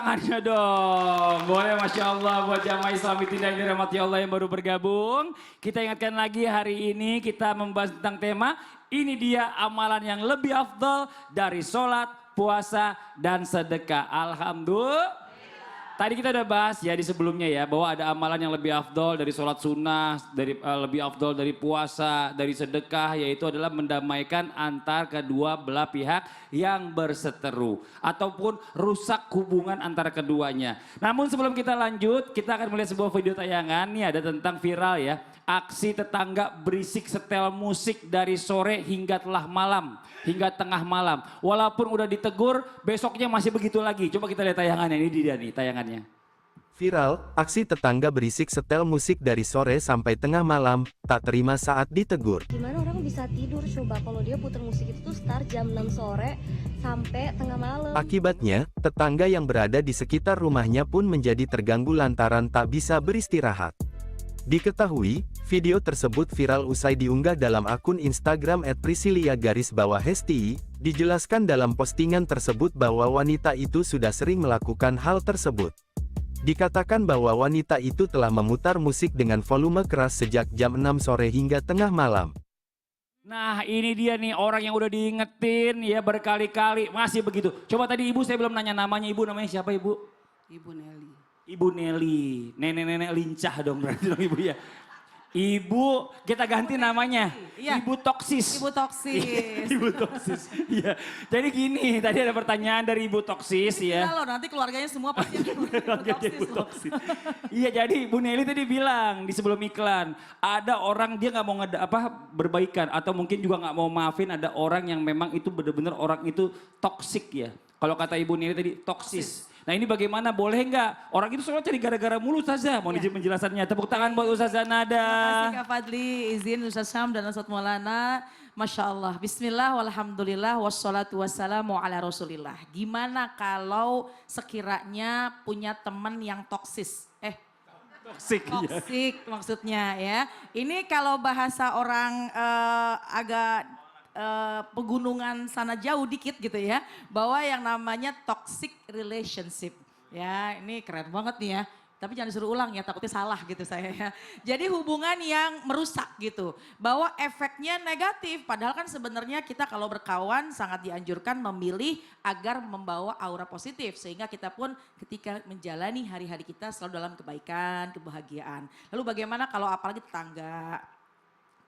tangannya dong. Boleh Masya Allah buat jamaah Islam tidak yang dirahmati Allah yang baru bergabung. Kita ingatkan lagi hari ini kita membahas tentang tema. Ini dia amalan yang lebih afdal dari sholat, puasa, dan sedekah. Alhamdulillah. Tadi kita udah bahas ya di sebelumnya ya bahwa ada amalan yang lebih afdol dari sholat sunnah, lebih afdol dari puasa, dari sedekah, yaitu adalah mendamaikan antar kedua belah pihak yang berseteru ataupun rusak hubungan antara keduanya. Namun sebelum kita lanjut, kita akan melihat sebuah video tayangan nih ada tentang viral ya, aksi tetangga berisik setel musik dari sore hingga tengah malam. Walaupun udah ditegur, besoknya masih begitu lagi. Coba kita lihat tayangannya, ini dia nih tayangannya. Viral, aksi tetangga berisik setel musik dari sore sampai tengah malam, tak terima saat ditegur. Gimana orang bisa tidur coba kalau dia puter musik itu tuh start jam 6 sore sampai tengah malam. Akibatnya, tetangga yang berada di sekitar rumahnya pun menjadi terganggu lantaran tak bisa beristirahat. Diketahui, video tersebut viral usai diunggah dalam akun Instagram @priscilia_hesti. Dijelaskan dalam postingan tersebut bahwa wanita itu sudah sering melakukan hal tersebut. Dikatakan bahwa wanita itu telah memutar musik dengan volume keras sejak jam 6 sore hingga tengah malam. Nah ini dia nih orang yang udah diingetin ya berkali-kali masih begitu. Coba tadi ibu saya belum nanya namanya, ibu namanya siapa ibu? Ibu Nelly. Ibu Nelly, nenek-nenek lincah dong berarti dong ibu ya. Ibu, kita ganti namanya, Iya. Ibu Toksis. Ibu toksis. Ibu Toksis, iya. Jadi gini, tadi ada pertanyaan dari Ibu Toksis ya. Iya loh, nanti keluarganya semua pasti Ibu Ibu toksis loh. Toksis. Iya jadi Bu Nelly tadi bilang di sebelum iklan, ada orang dia nggak mau berbaikan atau mungkin juga nggak mau maafin, ada orang yang memang itu benar-benar orang itu toksik ya. Kalau kata Ibu Nelly tadi toksis. Nah ini bagaimana, boleh nggak? Orang itu selalu cari gara-gara mulu Ustazah. Mau izin penjelasannya. Tepuk tangan buat Ustazah Nada. Terima kasih Kak Fadli, izin Ustaz Syam dan Ustaz Maulana. Masya Allah, bismillah, walhamdulillah, wassalatu wassalamu ala rasulillah. Gimana kalau sekiranya punya teman yang toksis? Toksik, iya. Toksik maksudnya ya. Ini kalau bahasa orang agak pegunungan sana jauh dikit gitu ya. Bahwa yang namanya toxic relationship. Ya ini keren banget nih ya. Tapi jangan disuruh ulang ya, takutnya salah gitu saya ya. Jadi hubungan yang merusak gitu. Bahwa efeknya negatif. Padahal kan sebenarnya kita kalau berkawan sangat dianjurkan memilih agar membawa aura positif. Sehingga kita pun ketika menjalani hari-hari kita selalu dalam kebaikan, kebahagiaan. Lalu bagaimana kalau apalagi tetangga,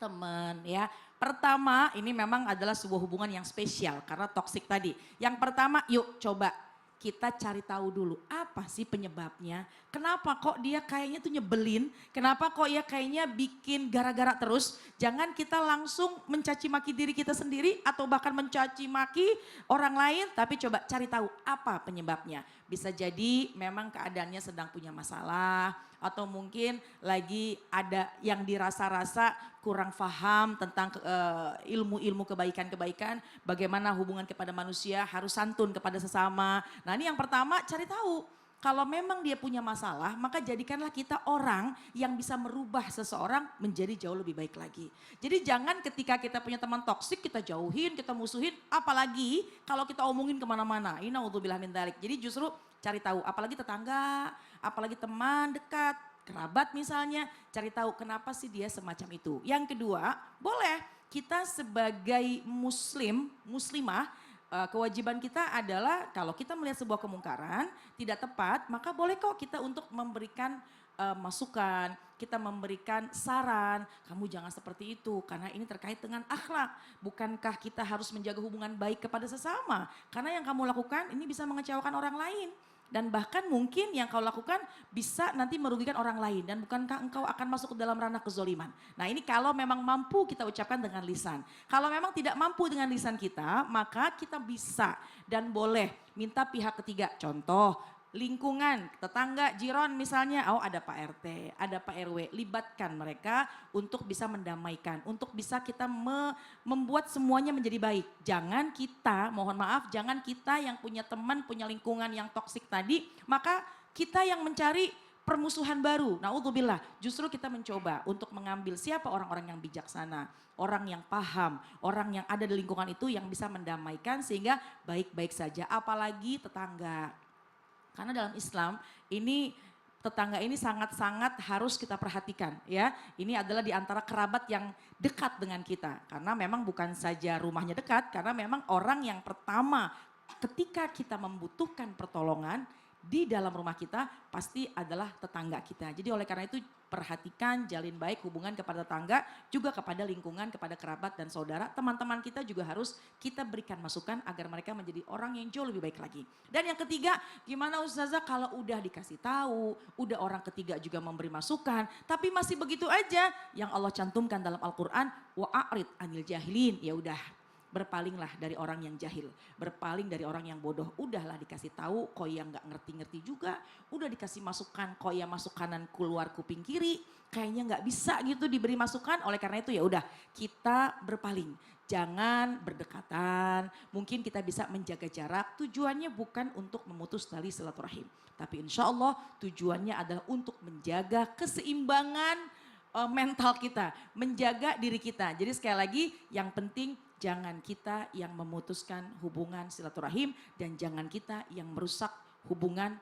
teman ya. Pertama ini memang adalah sebuah hubungan yang spesial karena toksik tadi. Yang pertama yuk coba kita cari tahu dulu apa sih penyebabnya. Kenapa kok dia kayaknya tuh nyebelin, kenapa kok ya kayaknya bikin gara-gara terus. Jangan kita langsung mencaci maki diri kita sendiri atau bahkan mencaci maki orang lain. Tapi coba cari tahu apa penyebabnya. Bisa jadi memang keadaannya sedang punya masalah. Atau mungkin lagi ada yang dirasa-rasa kurang paham tentang ilmu-ilmu kebaikan-kebaikan. Bagaimana hubungan kepada manusia harus santun kepada sesama. Nah ini yang pertama cari tahu. Kalau memang dia punya masalah, maka jadikanlah kita orang yang bisa merubah seseorang menjadi jauh lebih baik lagi. Jadi jangan ketika kita punya teman toksik kita jauhin, kita musuhin. Apalagi kalau kita omongin kemana-mana. Ini naudzubillah min dzalik. Jadi justru cari tahu, apalagi tetangga, apalagi teman dekat, kerabat misalnya. Cari tahu kenapa sih dia semacam itu. Yang kedua, boleh kita sebagai muslimah, kewajiban kita adalah kalau kita melihat sebuah kemungkaran tidak tepat, maka boleh kok kita untuk memberikan masukan, kita memberikan saran, kamu jangan seperti itu karena ini terkait dengan akhlak. Bukankah kita harus menjaga hubungan baik kepada sesama? Karena yang kamu lakukan ini bisa mengecewakan orang lain. Dan bahkan mungkin yang kau lakukan bisa nanti merugikan orang lain. Dan bukankah engkau akan masuk ke dalam ranah kezoliman. Nah ini kalau memang mampu kita ucapkan dengan lisan. Kalau memang tidak mampu dengan lisan kita, maka kita bisa dan boleh minta pihak ketiga. Contoh lingkungan, tetangga, jiron misalnya, oh ada Pak RT, ada Pak RW, libatkan mereka untuk bisa mendamaikan, untuk bisa kita membuat semuanya menjadi baik. Jangan kita, mohon maaf, jangan kita yang punya teman, punya lingkungan yang toksik tadi, maka kita yang mencari permusuhan baru. Naudzubillah, justru kita mencoba untuk mengambil siapa orang-orang yang bijaksana, orang yang paham, orang yang ada di lingkungan itu yang bisa mendamaikan sehingga baik-baik saja, apalagi tetangga. Karena dalam Islam ini tetangga ini sangat-sangat harus kita perhatikan ya. Ini adalah di antara kerabat yang dekat dengan kita. Karena memang bukan saja rumahnya dekat, karena memang orang yang pertama ketika kita membutuhkan pertolongan di dalam rumah kita pasti adalah tetangga kita. Jadi oleh karena itu perhatikan, jalin baik hubungan kepada tetangga, juga kepada lingkungan, kepada kerabat dan saudara. Teman-teman kita juga harus kita berikan masukan agar mereka menjadi orang yang jauh lebih baik lagi. Dan yang ketiga, gimana Ustazah kalau udah dikasih tahu, udah orang ketiga juga memberi masukan, tapi masih begitu aja yang Allah cantumkan dalam Al-Quran, wa'arid anil jahilin, ya udah. Berpalinglah dari orang yang jahil, berpaling dari orang yang bodoh. Udahlah dikasih tahu, kok yang nggak ngerti-ngerti juga. Udah dikasih masukan, kok yang masuk kanan keluar kuping kiri. Kayaknya nggak bisa gitu diberi masukan. Oleh karena itu ya udah kita berpaling, jangan berdekatan. Mungkin kita bisa menjaga jarak. Tujuannya bukan untuk memutus tali silaturahim, tapi insya Allah tujuannya adalah untuk menjaga keseimbangan mental kita, menjaga diri kita. Jadi sekali lagi yang penting jangan kita yang memutuskan hubungan silaturahim dan jangan kita yang merusak hubungan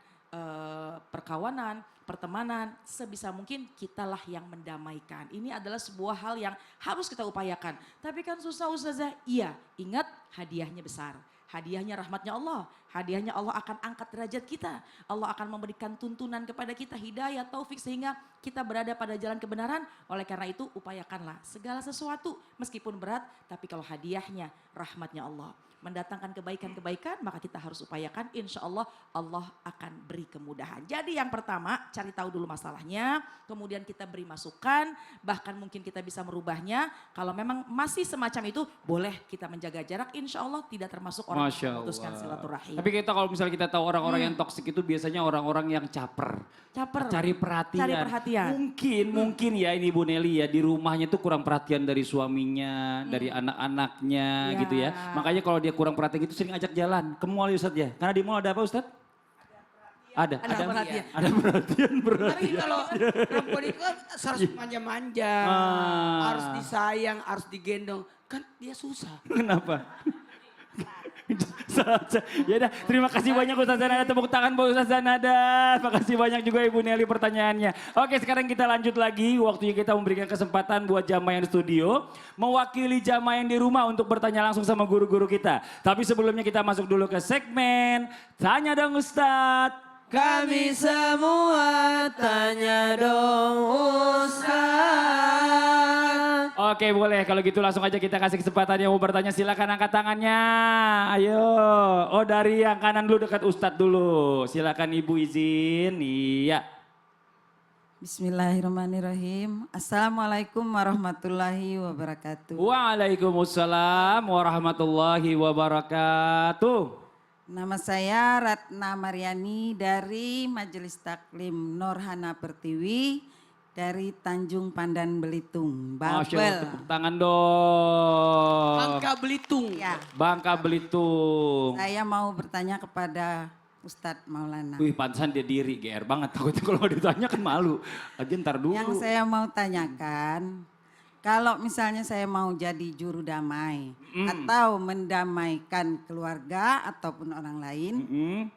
perkawanan, pertemanan. Sebisa mungkin kitalah yang mendamaikan. Ini adalah sebuah hal yang harus kita upayakan. Tapi kan susah Ustazah. Iya, ingat hadiahnya besar. Hadiahnya rahmatnya Allah, hadiahnya Allah akan angkat derajat kita. Allah akan memberikan tuntunan kepada kita, hidayah, taufik sehingga kita berada pada jalan kebenaran. Oleh karena itu upayakanlah segala sesuatu meskipun berat, tapi kalau hadiahnya rahmatnya Allah, mendatangkan kebaikan-kebaikan, maka kita harus upayakan, insya Allah Allah akan beri kemudahan. Jadi yang pertama cari tahu dulu masalahnya, kemudian kita beri masukan, bahkan mungkin kita bisa merubahnya. Kalau memang masih semacam itu, boleh kita menjaga jarak, insya Allah tidak termasuk orang yang memutuskan silaturahim. Tapi kita kalau misalnya kita tahu orang-orang yang toksik itu biasanya orang-orang yang caper. Cari perhatian. Cari perhatian. Mungkin ya ini Bu Nelly ya, di rumahnya tuh kurang perhatian dari suaminya, dari anak-anaknya Ya. gitu ya. Makanya kalau dia kurang perhatian gitu sering ajak jalan ke mall ya Ustadz ya. Karena di mall ada apa Ustadz? Ada perhatian. Ada perhatian. Tapi kalau perempuan itu kan harus manja-manja, harus disayang, harus digendong. Kan dia susah. Kenapa? Ya udah, terima kasih banyak Ustaz Zanada, tepuk tangan buat Ustaz Zanada. Terima kasih banyak juga Ibu Nelly pertanyaannya. Oke, sekarang kita lanjut lagi. Waktunya kita memberikan kesempatan buat jamaah yang di studio mewakili jamaah yang di rumah untuk bertanya langsung sama guru-guru kita. Tapi sebelumnya kita masuk dulu ke segmen Tanya Dong Ustadz. Kami semua tanya dong Ustaz. Oke boleh, kalau gitu langsung aja kita kasih kesempatan yang mau bertanya, silakan angkat tangannya. Ayo, oh dari yang kanan dulu dekat Ustadz dulu. Silakan Ibu izin, iya. Bismillahirrahmanirrahim. Assalamualaikum warahmatullahi wabarakatuh. Waalaikumsalam warahmatullahi wabarakatuh. Nama saya Ratna Mariani dari Majelis Taklim Norhana Pertiwi dari Tanjung Pandan Belitung, Masya Allah, Babel. tepuk tangan dong. Bangka Belitung. Ya, Bangka Belitung. saya mau bertanya kepada Ustadz Maulana. Wih pantesan dia diri, GR banget. Takutnya kalau ditanya kan malu. Lagi ntar dulu. Yang saya mau tanyakan, kalau misalnya saya mau jadi juru damai atau mendamaikan keluarga ataupun orang lain,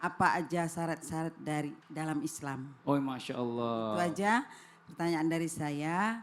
apa aja syarat-syarat dari dalam Islam? Oh Masya Allah. Itu aja pertanyaan dari saya.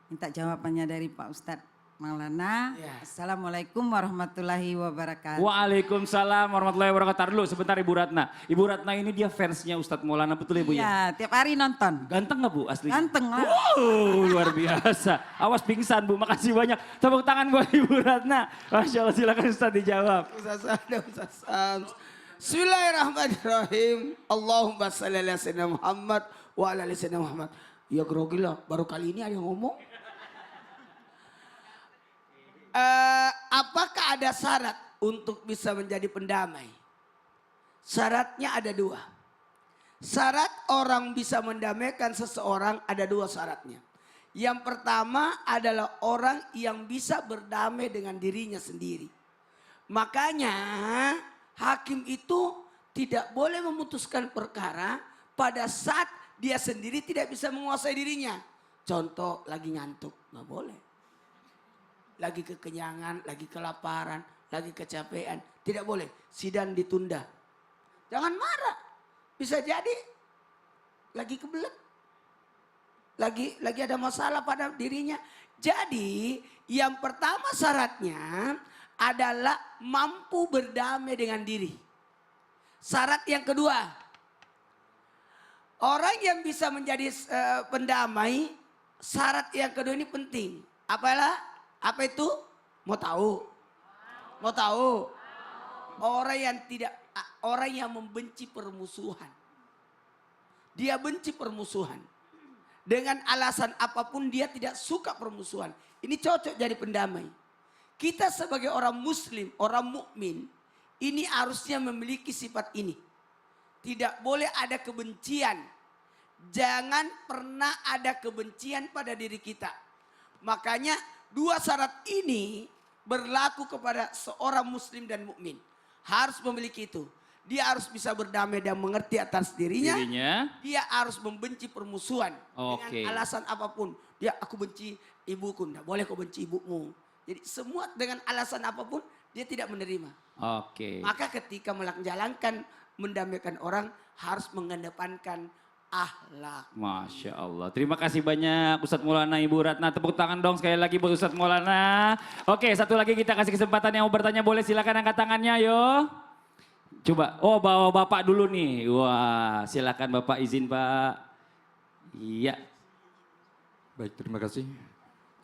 Minta jawabannya dari Pak Ustadz Maulana. Ya. Assalamualaikum warahmatullahi wabarakatuh. Waalaikumsalam warahmatullahi wabarakatuh. Tar dulu sebentar Ibu Ratna. Ibu Ratna ini dia fansnya Ustadz Maulana, betul ya Bu ya? Iya, tiap hari nonton. Ganteng gak Bu asli? Ganteng lah. Wow, luar biasa. Awas pingsan Bu, makasih banyak. Tepuk tangan buat Ibu Ratna. Masya Allah, silakan Ustadz dijawab. Ustaz ada Ustaz Sams. Bismillahirrahmanirrahim. Allahumma salli ala sayyidina Muhammad wa ala ali sayyidina Muhammad. Ya grogi lah, baru kali ini ada yang ngomong. Apakah ada syarat untuk bisa menjadi pendamai? Syaratnya ada dua. Syarat orang bisa mendamaikan seseorang ada dua syaratnya. Yang pertama adalah orang yang bisa berdamai dengan dirinya sendiri. Makanya hakim itu tidak boleh memutuskan perkara pada saat dia sendiri tidak bisa menguasai dirinya. Contoh lagi ngantuk, nggak boleh. Lagi kekenyangan, lagi kelaparan, lagi kecapean. Tidak boleh, sidang ditunda. Jangan marah. Bisa jadi lagi kebelet. Lagi ada masalah pada dirinya. Jadi yang pertama syaratnya adalah mampu berdamai dengan diri. Syarat yang kedua, orang yang bisa menjadi pendamai, syarat yang kedua ini penting. Apa itu? Mau tahu? Mau tahu? Orang yang membenci permusuhan. Dia benci permusuhan. Dengan alasan apapun dia tidak suka permusuhan. Ini cocok jadi pendamai. Kita sebagai orang muslim, orang mukmin, ini harusnya memiliki sifat ini. Tidak boleh ada kebencian. Jangan pernah ada kebencian pada diri kita. Makanya dua syarat ini berlaku kepada seorang muslim dan mukmin. Harus memiliki itu. Dia harus bisa berdamai dan mengerti atas dirinya. Dia harus membenci permusuhan. Dengan alasan apapun. Aku benci ibuku. Tidak boleh kau benci ibumu. Jadi semua dengan alasan apapun dia tidak menerima. Maka ketika menjalankan mendamaikan orang harus mengedepankan akhlak. Masya Allah. Terima kasih banyak Ustadz Maulana Ibu Ratna. Tepuk tangan dong sekali lagi buat Ustadz Maulana. Oke, satu lagi kita kasih kesempatan yang mau bertanya boleh silakan angkat tangannya yo. Coba, bawa Bapak dulu nih. Wah, silakan Bapak izin Pak. Iya. Baik, terima kasih.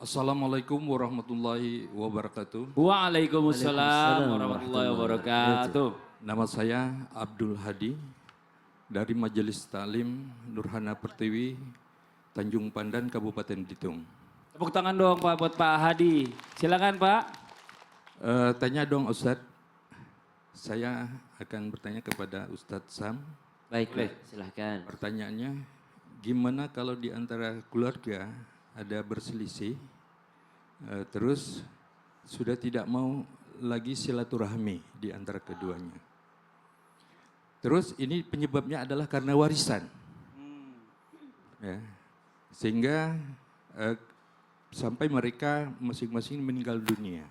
Assalamualaikum warahmatullahi wabarakatuh. Waalaikumsalam warahmatullahi wabarakatuh. Nama saya Abdul Hadi dari Majelis Taklim Nurhana Pertiwi, Tanjung Pandan, Kabupaten Bitung. Tepuk tangan dong Pak buat Pak Hadi. Silakan Pak. Tanya dong Ustadz. Saya akan bertanya kepada Ustadz Sam. Baik, silahkan. Pertanyaannya, gimana kalau di antara keluarga ada berselisih, terus sudah tidak mau lagi silaturahmi di antara keduanya. Terus ini penyebabnya adalah karena warisan. Ya, sehingga sampai mereka masing-masing meninggal dunia.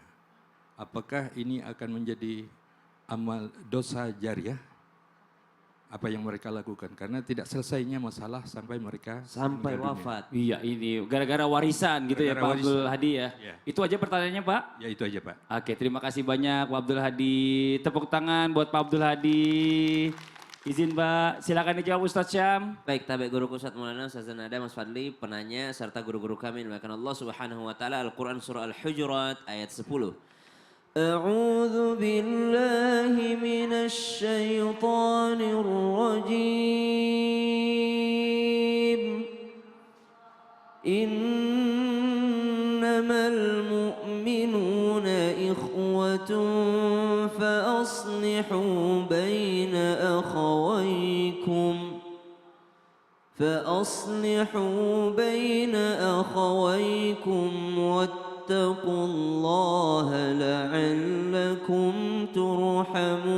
Apakah ini akan menjadi amal dosa jariah? Apa yang mereka lakukan? Karena tidak selesainya masalah sampai mereka wafat. Iya ini gara-gara warisan gitu ya Pak Abdul Hadi ya. Itu aja pertanyaannya Pak? Ya itu aja Pak. Oke, terima kasih banyak Pak Abdul Hadi. Tepuk tangan buat Pak Abdul Hadi. Izin Pak, silakan dijawab Ustadz Syam. Baik, tabik guru Ustadz Maulana, Ustadz Nada, Mas Fadli, penanya serta guru-guru kami dimuliakan Allah Subhanahu wa taala. Al-Qur'an surah Al-Hujurat ayat 10. أعوذ بالله من الشيطان الرجيم إنما المؤمنون إخوة فأصلحوا بين أخويكم واتقوا الله لعلكم ترحمون.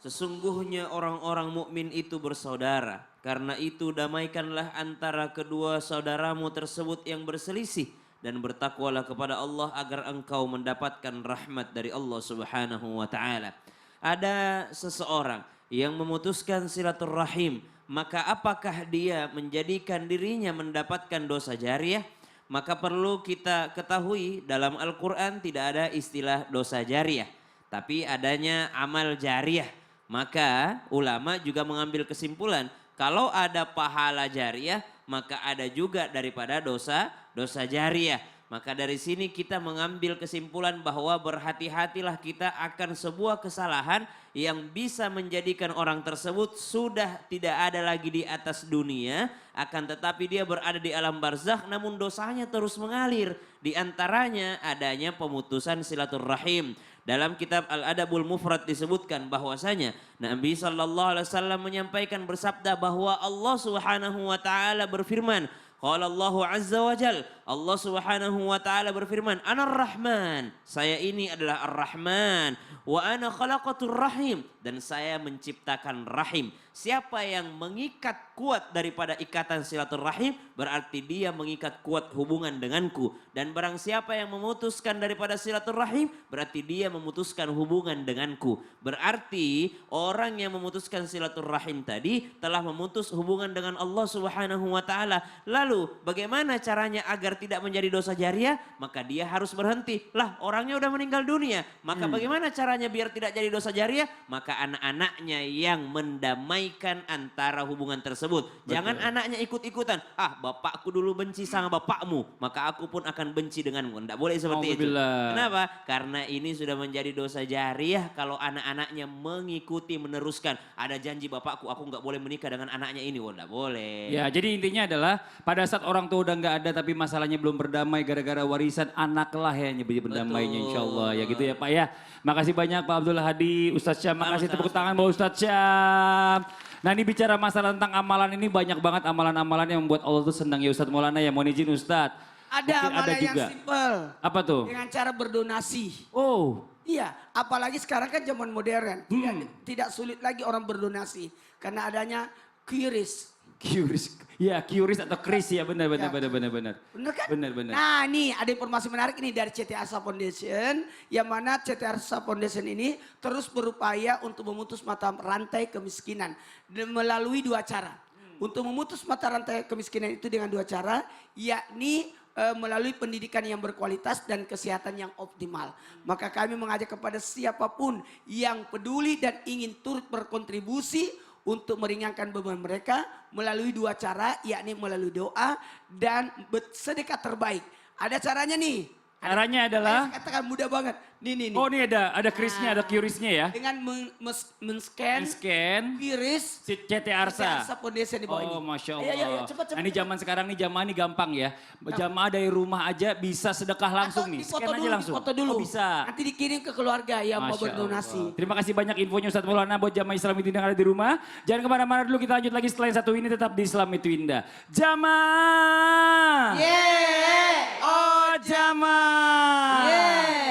Sesungguhnya orang-orang mukmin itu bersaudara. Karena itu damaikanlah antara kedua saudaramu tersebut yang berselisih. Dan bertakwalah kepada Allah agar engkau mendapatkan rahmat dari Allah Subhanahu wa ta'ala. Ada seseorang yang memutuskan silaturahim. Maka apakah dia menjadikan dirinya mendapatkan dosa jariah? Maka perlu kita ketahui dalam Al-Quran tidak ada istilah dosa jariah. Tapi adanya amal jariah. Maka ulama juga mengambil kesimpulan. Kalau ada pahala jariah maka ada juga daripada dosa jariah. Maka dari sini kita mengambil kesimpulan bahwa berhati-hatilah kita akan sebuah kesalahan yang bisa menjadikan orang tersebut sudah tidak ada lagi di atas dunia. Akan tetapi dia berada di alam barzakh namun dosanya terus mengalir. Di antaranya adanya pemutusan silaturahim. Dalam kitab Al-Adabul Mufrad disebutkan bahwasanya Nabi SAW menyampaikan bersabda bahwa Allah Subhanahu wa ta'ala berfirman. Qala Allah Azza wa Jal, Allah Subhanahu wa ta'ala berfirman, Anar Rahman, saya ini adalah Ar-Rahman, wa ana khalaqatur rahim, dan saya menciptakan rahim. Siapa yang mengikat kuat daripada ikatan silaturahim, berarti dia mengikat kuat hubungan denganku. Dan barang siapa yang memutuskan daripada silaturahim, berarti dia memutuskan hubungan denganku. Berarti orang yang memutuskan silaturahim tadi telah memutus hubungan dengan Allah Subhanahu wa taala. Lalu bagaimana caranya agar tidak menjadi dosa jariah? Maka dia harus berhenti. Lah, orangnya udah meninggal dunia. Maka bagaimana caranya biar tidak jadi dosa jariah? Maka anak-anaknya yang mendamaikan antara hubungan tersebut. Jangan anaknya ikut-ikutan. Ah, bapakku dulu benci sama bapakmu, maka aku pun akan benci denganmu. Tidak boleh seperti itu. Alhamdulillah. Kenapa? Karena ini sudah menjadi dosa jariah kalau anak-anaknya mengikuti, meneruskan. Ada janji bapakku, aku nggak boleh menikah dengan anaknya ini. Oh, nggak boleh. Ya, jadi intinya adalah pada saat orang tua udah nggak ada tapi masalahnya belum berdamai gara-gara warisan, anaklah yang jadi berdamainya insya Allah. Ya gitu ya Pak ya. Makasih banyak Pak Abdul Hadi, Ustadz Syam. Makasih tepuk tangan buat Ustadz Syam. Nah ini bicara masalah tentang amalan ini, banyak banget amalan-amalan yang membuat Allah tuh senang ya Ustadz Maulana ya. Mohon izin Ustadz. Ada Mungkin amalan yang juga. simpel. Apa tuh? Dengan cara berdonasi. Oh. Iya, apalagi sekarang kan zaman modern. Tidak sulit lagi orang berdonasi. Karena adanya QRIS. Curious. Ya, curious atau Chris ya, benar. Bener kan? Benar. Nah nih ada informasi menarik ini dari CT Arsa Foundation. Yang mana CT Arsa Foundation ini terus berupaya untuk memutus mata rantai kemiskinan. Melalui dua cara. Untuk memutus mata rantai kemiskinan itu dengan dua cara. Yakni melalui pendidikan yang berkualitas dan kesehatan yang optimal. Maka kami mengajak kepada siapapun yang peduli dan ingin turut berkontribusi untuk meringankan beban mereka melalui dua cara, yakni melalui doa dan sedekah terbaik. Ada caranya nih. Caranya adalah? Saya katakan mudah banget. Nih. Oh ini ada Chrisnya, ada Curisnya ya. Dengan men-scan QRIS si CT Arsa. Foundation di bawah ini. Oh Masya Allah. Ayo, cepat. Nah, ini zaman sekarang nih, jamaah ini gampang ya. Jamaah dari rumah aja bisa sedekah langsung Atau nih. difoto Scan aja dulu, langsung. difoto dulu. Oh, bisa. Nanti dikirim ke keluarga yang mau Masya berdonasi. Allah. Terima kasih banyak infonya Ustadz Maulana buat jamaah Islam itu yang ada di rumah. Jangan kemana-mana dulu, kita lanjut lagi setelah yang satu ini, tetap di Islam itu Indah. Jamaah. Yeah. Oh jamaah. Yeah.